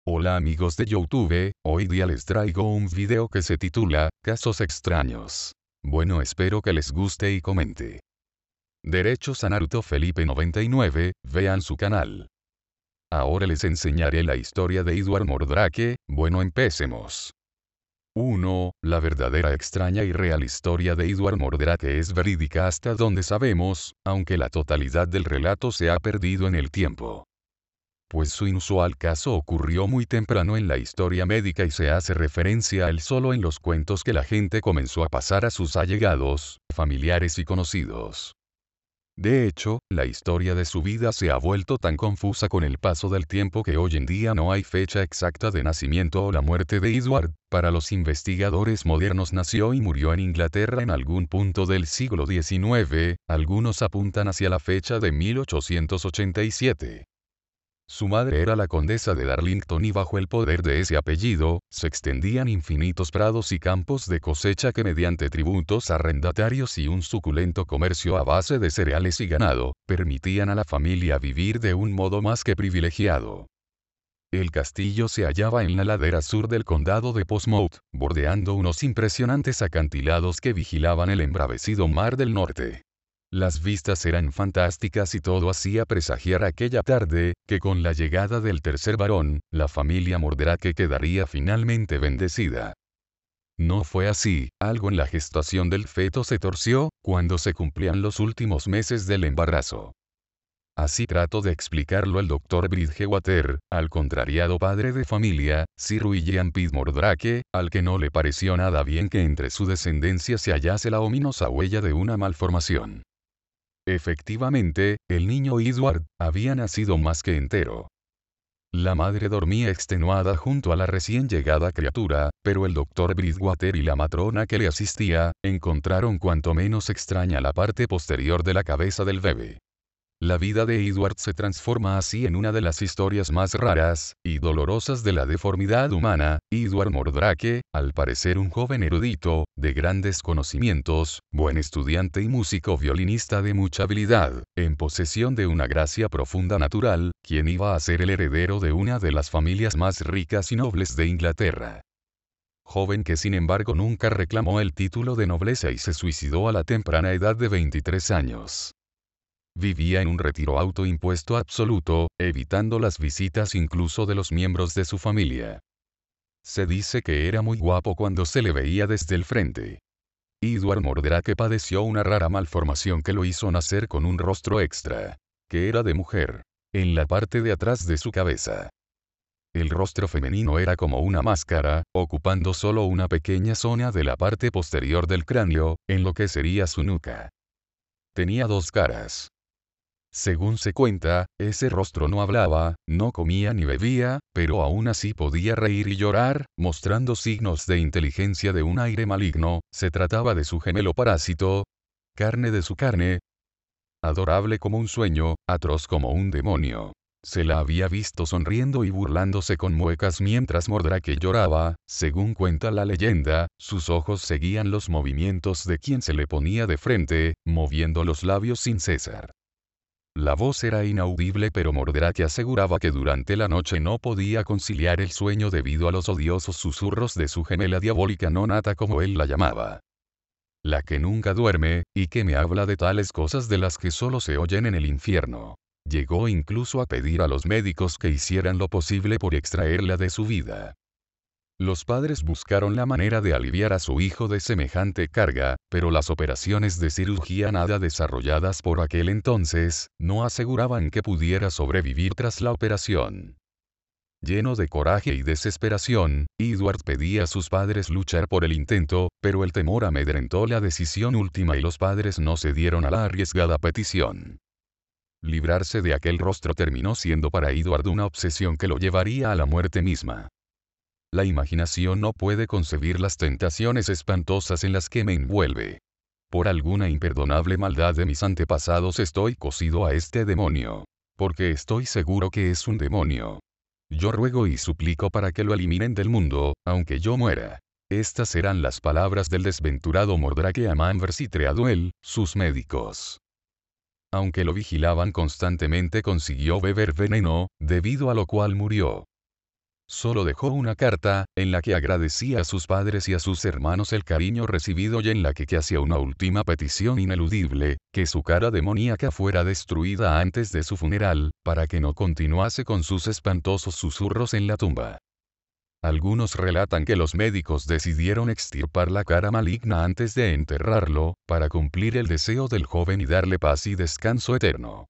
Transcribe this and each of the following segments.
Hola amigos de YouTube, hoy día les traigo un video que se titula, Casos extraños. Bueno, espero que les guste y comente. Derechos a Naruto Felipe 99, vean su canal. Ahora les enseñaré la historia de Edward Mordrake, bueno empecemos. 1. La verdadera extraña y real historia de Edward Mordrake es verídica hasta donde sabemos, aunque la totalidad del relato se ha perdido en el tiempo. Pues su inusual caso ocurrió muy temprano en la historia médica y se hace referencia a él solo en los cuentos que la gente comenzó a pasar a sus allegados, familiares y conocidos. De hecho, la historia de su vida se ha vuelto tan confusa con el paso del tiempo que hoy en día no hay fecha exacta de nacimiento o la muerte de Edward. Para los investigadores modernos nació y murió en Inglaterra en algún punto del siglo XIX, algunos apuntan hacia la fecha de 1887. Su madre era la condesa de Darlington y bajo el poder de ese apellido, se extendían infinitos prados y campos de cosecha que mediante tributos arrendatarios y un suculento comercio a base de cereales y ganado, permitían a la familia vivir de un modo más que privilegiado. El castillo se hallaba en la ladera sur del condado de Portsmouth, bordeando unos impresionantes acantilados que vigilaban el embravecido mar del norte. Las vistas eran fantásticas y todo hacía presagiar aquella tarde, que con la llegada del tercer varón, la familia Mordrake quedaría finalmente bendecida. No fue así, algo en la gestación del feto se torció, cuando se cumplían los últimos meses del embarazo. Así trató de explicarlo el Dr. Bridgewater, al contrariado padre de familia, Sir William Pitt Mordrake, al que no le pareció nada bien que entre su descendencia se hallase la ominosa huella de una malformación. Efectivamente, el niño Edward había nacido más que entero. La madre dormía extenuada junto a la recién llegada criatura, pero el Dr. Bridgewater y la matrona que le asistía, encontraron cuanto menos extraña la parte posterior de la cabeza del bebé. La vida de Edward se transforma así en una de las historias más raras y dolorosas de la deformidad humana. Edward Mordrake, al parecer un joven erudito, de grandes conocimientos, buen estudiante y músico violinista de mucha habilidad, en posesión de una gracia profunda natural, quien iba a ser el heredero de una de las familias más ricas y nobles de Inglaterra. Joven que sin embargo nunca reclamó el título de nobleza y se suicidó a la temprana edad de 23 años. Vivía en un retiro autoimpuesto absoluto, evitando las visitas incluso de los miembros de su familia. Se dice que era muy guapo cuando se le veía desde el frente. Edward Mordrake padeció una rara malformación que lo hizo nacer con un rostro extra, que era de mujer, en la parte de atrás de su cabeza. El rostro femenino era como una máscara, ocupando solo una pequeña zona de la parte posterior del cráneo, en lo que sería su nuca. Tenía dos caras. Según se cuenta, ese rostro no hablaba, no comía ni bebía, pero aún así podía reír y llorar, mostrando signos de inteligencia de un aire maligno. Se trataba de su gemelo parásito, carne de su carne, adorable como un sueño, atroz como un demonio. Se la había visto sonriendo y burlándose con muecas mientras Mordrake lloraba. Según cuenta la leyenda, sus ojos seguían los movimientos de quien se le ponía de frente, moviendo los labios sin cesar. La voz era inaudible, pero Mordrake aseguraba que durante la noche no podía conciliar el sueño debido a los odiosos susurros de su gemela diabólica no nata, como él la llamaba. La que nunca duerme, y que me habla de tales cosas de las que solo se oyen en el infierno. Llegó incluso a pedir a los médicos que hicieran lo posible por extraerla de su vida. Los padres buscaron la manera de aliviar a su hijo de semejante carga, pero las operaciones de cirugía nada desarrolladas por aquel entonces, no aseguraban que pudiera sobrevivir tras la operación. Lleno de coraje y desesperación, Edward pedía a sus padres luchar por el intento, pero el temor amedrentó la decisión última y los padres no cedieron a la arriesgada petición. Librarse de aquel rostro terminó siendo para Edward una obsesión que lo llevaría a la muerte misma. La imaginación no puede concebir las tentaciones espantosas en las que me envuelve. Por alguna imperdonable maldad de mis antepasados estoy cosido a este demonio. Porque estoy seguro que es un demonio. Yo ruego y suplico para que lo eliminen del mundo, aunque yo muera. Estas eran las palabras del desventurado Mordrake a Manvers y Treadwell, sus médicos. Aunque lo vigilaban constantemente, consiguió beber veneno, debido a lo cual murió. Solo dejó una carta, en la que agradecía a sus padres y a sus hermanos el cariño recibido y en la que hacía una última petición ineludible, que su cara demoníaca fuera destruida antes de su funeral, para que no continuase con sus espantosos susurros en la tumba. Algunos relatan que los médicos decidieron extirpar la cara maligna antes de enterrarlo, para cumplir el deseo del joven y darle paz y descanso eterno.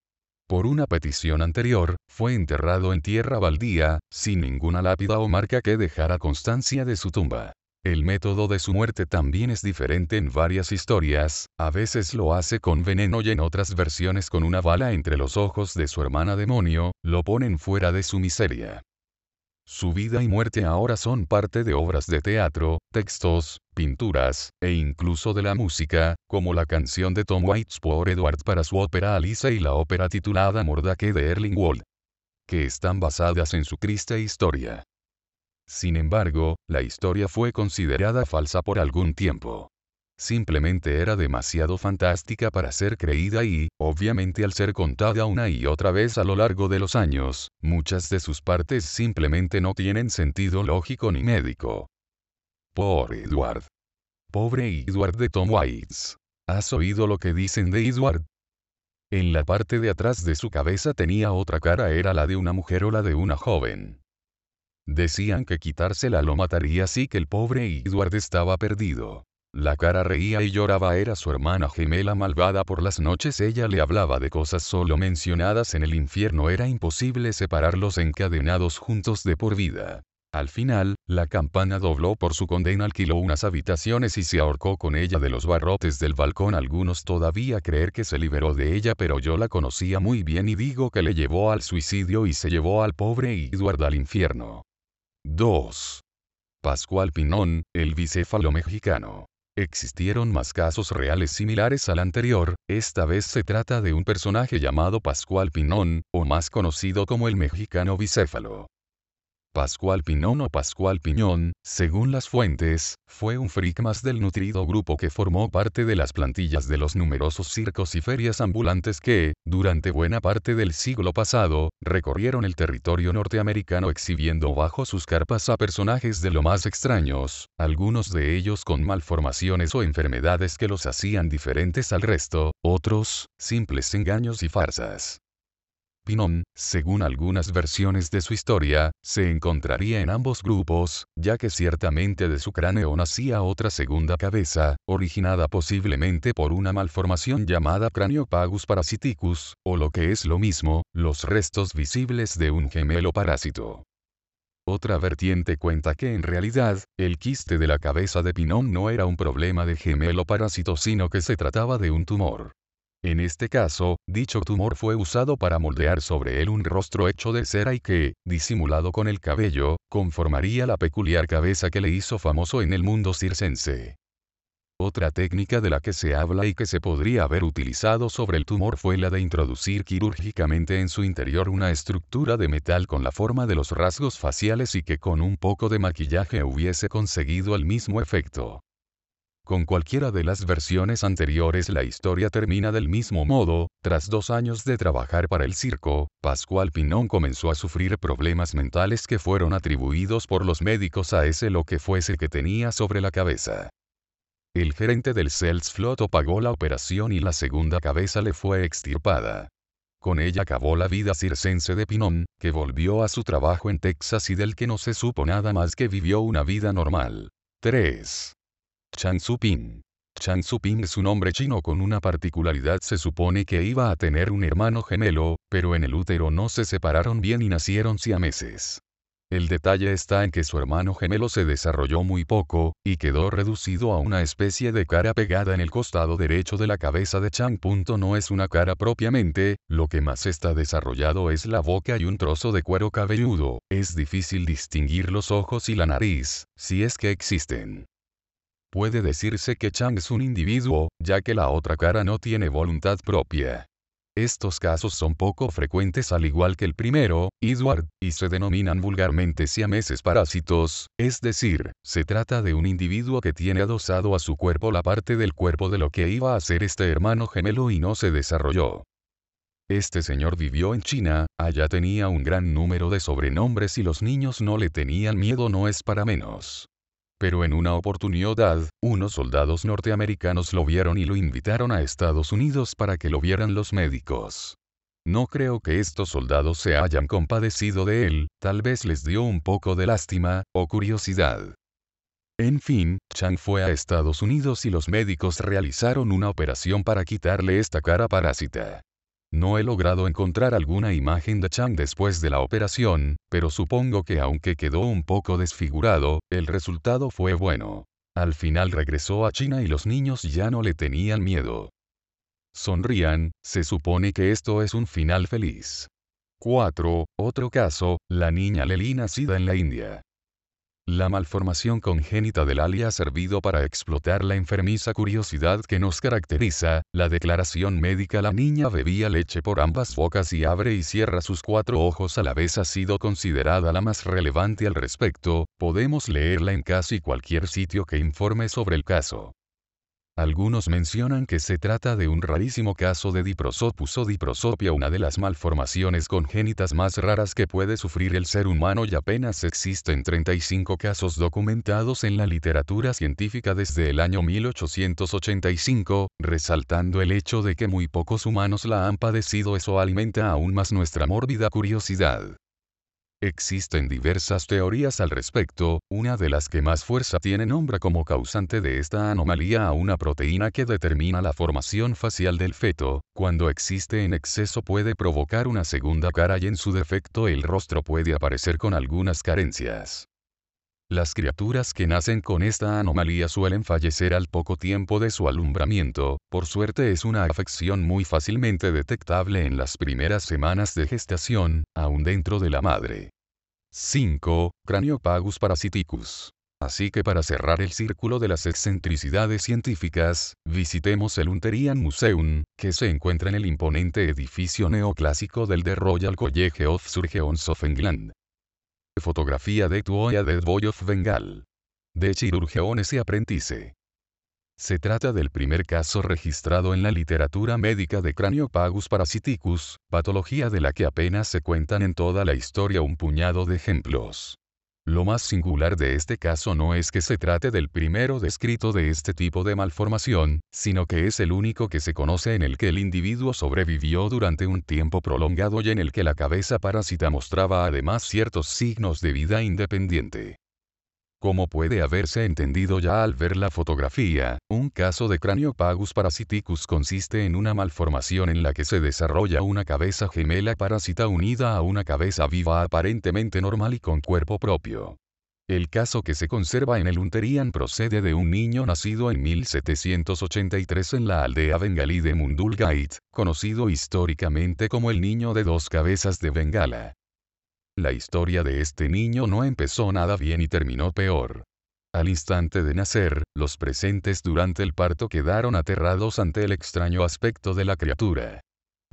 Por una petición anterior, fue enterrado en tierra baldía, sin ninguna lápida o marca que dejara constancia de su tumba. El método de su muerte también es diferente en varias historias, a veces lo hace con veneno y en otras versiones con una bala entre los ojos de su hermana demonio, lo ponen fuera de su miseria. Su vida y muerte ahora son parte de obras de teatro, textos, pinturas, e incluso de la música, como la canción de Tom Waits por Edward para su ópera Alice y la ópera titulada Mordecai de Erling Wold, que están basadas en su triste historia. Sin embargo, la historia fue considerada falsa por algún tiempo. Simplemente era demasiado fantástica para ser creída y, obviamente al ser contada una y otra vez a lo largo de los años, muchas de sus partes simplemente no tienen sentido lógico ni médico. Por Edward. Pobre Edward de Tom Waits. ¿Has oído lo que dicen de Edward? En la parte de atrás de su cabeza tenía otra cara, era la de una mujer o la de una joven. Decían que quitársela lo mataría, así que el pobre Edward estaba perdido. La cara reía y lloraba, era su hermana gemela malvada. Por las noches ella le hablaba de cosas solo mencionadas en el infierno, era imposible separarlos encadenados juntos de por vida. Al final, la campana dobló por su condena, alquiló unas habitaciones y se ahorcó con ella de los barrotes del balcón. Algunos todavía creen que se liberó de ella, pero yo la conocía muy bien y digo que le llevó al suicidio y se llevó al pobre Edward al infierno. 2. Pascual Pinón, el bicéfalo mexicano. Existieron más casos reales similares al anterior, esta vez se trata de un personaje llamado Pascual Pinón, o más conocido como el mexicano bicéfalo. Pascual Pinón o Pascual Piñón, según las fuentes, fue un freak más del nutrido grupo que formó parte de las plantillas de los numerosos circos y ferias ambulantes que, durante buena parte del siglo pasado, recorrieron el territorio norteamericano exhibiendo bajo sus carpas a personajes de lo más extraños, algunos de ellos con malformaciones o enfermedades que los hacían diferentes al resto, otros, simples engaños y farsas. Pinón, según algunas versiones de su historia, se encontraría en ambos grupos, ya que ciertamente de su cráneo nacía otra segunda cabeza, originada posiblemente por una malformación llamada Craniopagus parasiticus, o lo que es lo mismo, los restos visibles de un gemelo parásito. Otra vertiente cuenta que en realidad, el quiste de la cabeza de Pinón no era un problema de gemelo parásito, sino que se trataba de un tumor. En este caso, dicho tumor fue usado para moldear sobre él un rostro hecho de cera y que, disimulado con el cabello, conformaría la peculiar cabeza que le hizo famoso en el mundo circense. Otra técnica de la que se habla y que se podría haber utilizado sobre el tumor fue la de introducir quirúrgicamente en su interior una estructura de metal con la forma de los rasgos faciales y que con un poco de maquillaje hubiese conseguido el mismo efecto. Con cualquiera de las versiones anteriores la historia termina del mismo modo. Tras 2 años de trabajar para el circo, Pascual Pinón comenzó a sufrir problemas mentales que fueron atribuidos por los médicos a ese lo que fuese que tenía sobre la cabeza. El gerente del Sells Floto pagó la operación y la segunda cabeza le fue extirpada. Con ella acabó la vida circense de Pinón, que volvió a su trabajo en Texas y del que no se supo nada más que vivió una vida normal. 3. Chang Su-ping. Chang Su-ping es un hombre chino con una particularidad: se supone que iba a tener un hermano gemelo, pero en el útero no se separaron bien y nacieron siameses. El detalle está en que su hermano gemelo se desarrolló muy poco, y quedó reducido a una especie de cara pegada en el costado derecho de la cabeza de Chang. No es una cara propiamente, lo que más está desarrollado es la boca y un trozo de cuero cabelludo. Es difícil distinguir los ojos y la nariz, si es que existen. Puede decirse que Chang es un individuo, ya que la otra cara no tiene voluntad propia. Estos casos son poco frecuentes al igual que el primero, Edward, y se denominan vulgarmente siameses parásitos, es decir, se trata de un individuo que tiene adosado a su cuerpo la parte del cuerpo de lo que iba a ser este hermano gemelo y no se desarrolló. Este señor vivió en China, allá tenía un gran número de sobrenombres y los niños no le tenían miedo, no es para menos. Pero en una oportunidad, unos soldados norteamericanos lo vieron y lo invitaron a Estados Unidos para que lo vieran los médicos. No creo que estos soldados se hayan compadecido de él, tal vez les dio un poco de lástima, o curiosidad. En fin, Chang fue a Estados Unidos y los médicos realizaron una operación para quitarle esta cara parásita. No he logrado encontrar alguna imagen de Chang después de la operación, pero supongo que aunque quedó un poco desfigurado, el resultado fue bueno. Al final regresó a China y los niños ya no le tenían miedo. Sonrían, se supone que esto es un final feliz. 4. Otro caso, la niña Lely nacida en la India. La malformación congénita del Ali ha servido para explotar la enfermiza curiosidad que nos caracteriza. La declaración médica "la niña bebía leche por ambas bocas y abre y cierra sus 4 ojos a la vez" ha sido considerada la más relevante al respecto. Podemos leerla en casi cualquier sitio que informe sobre el caso. Algunos mencionan que se trata de un rarísimo caso de diprosopus o diprosopia, una de las malformaciones congénitas más raras que puede sufrir el ser humano, y apenas existen 35 casos documentados en la literatura científica desde el año 1885, resaltando el hecho de que muy pocos humanos la han padecido. Eso alimenta aún más nuestra mórbida curiosidad. Existen diversas teorías al respecto, una de las que más fuerza tiene nombra como causante de esta anomalía a una proteína que determina la formación facial del feto. Cuando existe en exceso puede provocar una segunda cara y en su defecto el rostro puede aparecer con algunas carencias. Las criaturas que nacen con esta anomalía suelen fallecer al poco tiempo de su alumbramiento. Por suerte es una afección muy fácilmente detectable en las primeras semanas de gestación, aún dentro de la madre. 5. Craniopagus parasiticus. Así que para cerrar el círculo de las excentricidades científicas, visitemos el Hunterian Museum, que se encuentra en el imponente edificio neoclásico del The Royal College of Surgeons of England. Fotografía de Tuoya Dead Boy of Bengal. De Chirurgeones y Apprentice. Se trata del primer caso registrado en la literatura médica de Craniopagus parasiticus, patología de la que apenas se cuentan en toda la historia un puñado de ejemplos. Lo más singular de este caso no es que se trate del primero descrito de este tipo de malformación, sino que es el único que se conoce en el que el individuo sobrevivió durante un tiempo prolongado y en el que la cabeza parásita mostraba además ciertos signos de vida independiente. Como puede haberse entendido ya al ver la fotografía, un caso de Craniopagus parasiticus consiste en una malformación en la que se desarrolla una cabeza gemela parásita unida a una cabeza viva aparentemente normal y con cuerpo propio. El caso que se conserva en el Hunterian procede de un niño nacido en 1783 en la aldea bengalí de Mundulgate, conocido históricamente como el niño de 2 cabezas de Bengala. La historia de este niño no empezó nada bien y terminó peor. Al instante de nacer, los presentes durante el parto quedaron aterrados ante el extraño aspecto de la criatura.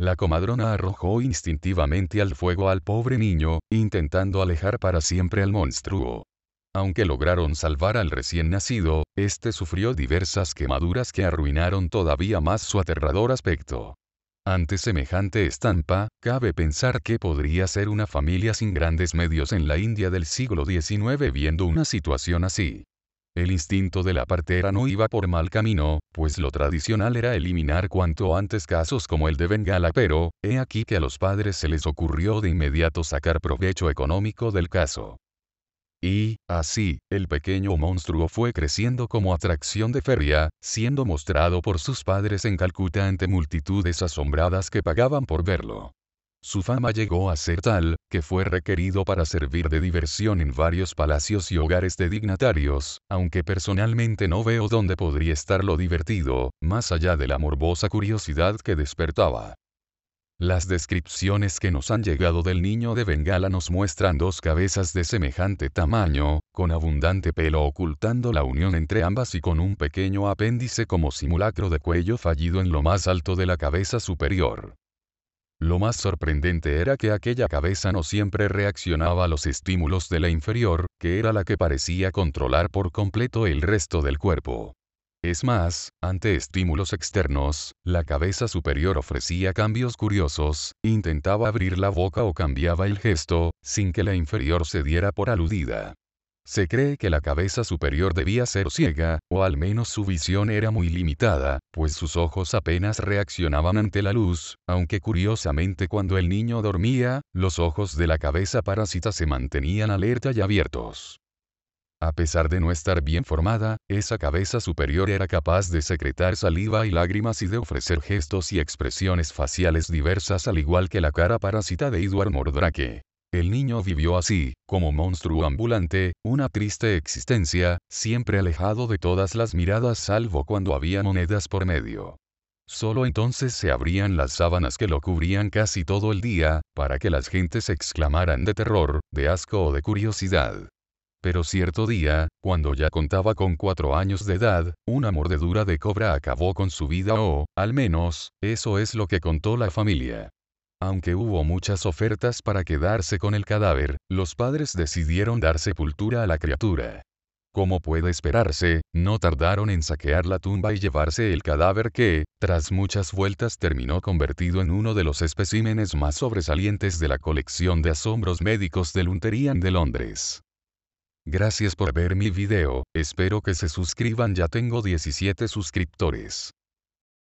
La comadrona arrojó instintivamente al fuego al pobre niño, intentando alejar para siempre al monstruo. Aunque lograron salvar al recién nacido, este sufrió diversas quemaduras que arruinaron todavía más su aterrador aspecto. Ante semejante estampa, cabe pensar que podría ser una familia sin grandes medios en la India del siglo XIX viendo una situación así. El instinto de la partera no iba por mal camino, pues lo tradicional era eliminar cuanto antes casos como el de Bengala, pero, he aquí que a los padres se les ocurrió de inmediato sacar provecho económico del caso. Y, así, el pequeño monstruo fue creciendo como atracción de feria, siendo mostrado por sus padres en Calcuta ante multitudes asombradas que pagaban por verlo. Su fama llegó a ser tal, que fue requerido para servir de diversión en varios palacios y hogares de dignatarios, aunque personalmente no veo dónde podría estar lo divertido, más allá de la morbosa curiosidad que despertaba. Las descripciones que nos han llegado del niño de Bengala nos muestran 2 cabezas de semejante tamaño, con abundante pelo ocultando la unión entre ambas y con un pequeño apéndice como simulacro de cuello fallido en lo más alto de la cabeza superior. Lo más sorprendente era que aquella cabeza no siempre reaccionaba a los estímulos de la inferior, que era la que parecía controlar por completo el resto del cuerpo. Es más, ante estímulos externos, la cabeza superior ofrecía cambios curiosos, intentaba abrir la boca o cambiaba el gesto, sin que la inferior se diera por aludida. Se cree que la cabeza superior debía ser ciega, o al menos su visión era muy limitada, pues sus ojos apenas reaccionaban ante la luz, aunque curiosamente cuando el niño dormía, los ojos de la cabeza parásita se mantenían alerta y abiertos. A pesar de no estar bien formada, esa cabeza superior era capaz de secretar saliva y lágrimas y de ofrecer gestos y expresiones faciales diversas al igual que la cara parásita de Edward Mordrake. El niño vivió así, como monstruo ambulante, una triste existencia, siempre alejado de todas las miradas salvo cuando había monedas por medio. Solo entonces se abrían las sábanas que lo cubrían casi todo el día, para que las gentes exclamaran de terror, de asco o de curiosidad. Pero cierto día, cuando ya contaba con 4 años de edad, una mordedura de cobra acabó con su vida o, al menos, eso es lo que contó la familia. Aunque hubo muchas ofertas para quedarse con el cadáver, los padres decidieron dar sepultura a la criatura. Como puede esperarse, no tardaron en saquear la tumba y llevarse el cadáver que, tras muchas vueltas terminó convertido en uno de los especímenes más sobresalientes de la colección de asombros médicos del Unterian de Londres. Gracias por ver mi video, espero que se suscriban, ya tengo 17 suscriptores.